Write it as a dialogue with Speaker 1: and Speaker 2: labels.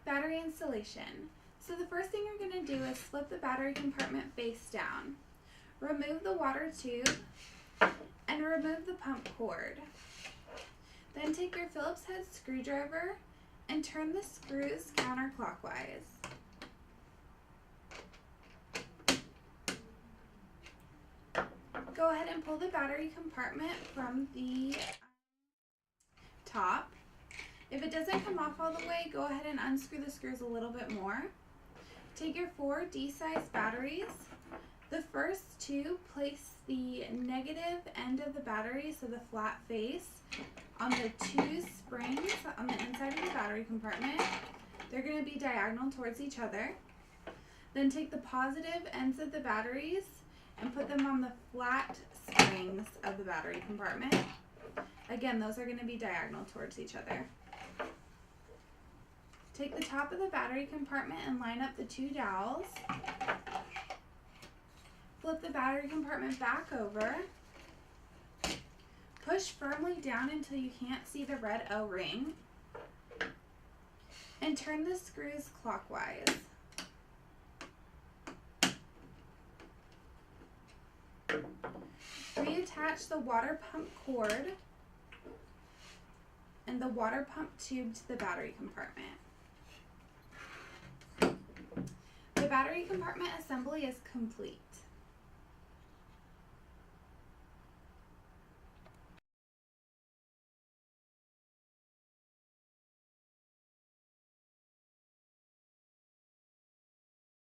Speaker 1: Battery installation. So the first thing you're going to do is flip the battery compartment face down. Remove the water tube and remove the pump cord. Then take your Phillips head screwdriver and turn the screws counterclockwise. Go ahead and pull the battery compartment from the top. If it doesn't come off all the way, go ahead and unscrew the screws a little bit more. Take your 4 D-size batteries. The first two, place the negative end of the battery, so the flat face, on the 2 springs on the inside of the battery compartment. They're going to be diagonal towards each other. Then take the positive ends of the batteries and put them on the flat springs of the battery compartment. Again, those are going to be diagonal towards each other. Take the top of the battery compartment and line up the 2 dowels. Flip the battery compartment back over. Push firmly down until you can't see the red O-ring. And turn the screws clockwise. Reattach the water pump cord and the water pump tube to the battery compartment. The battery compartment assembly is complete.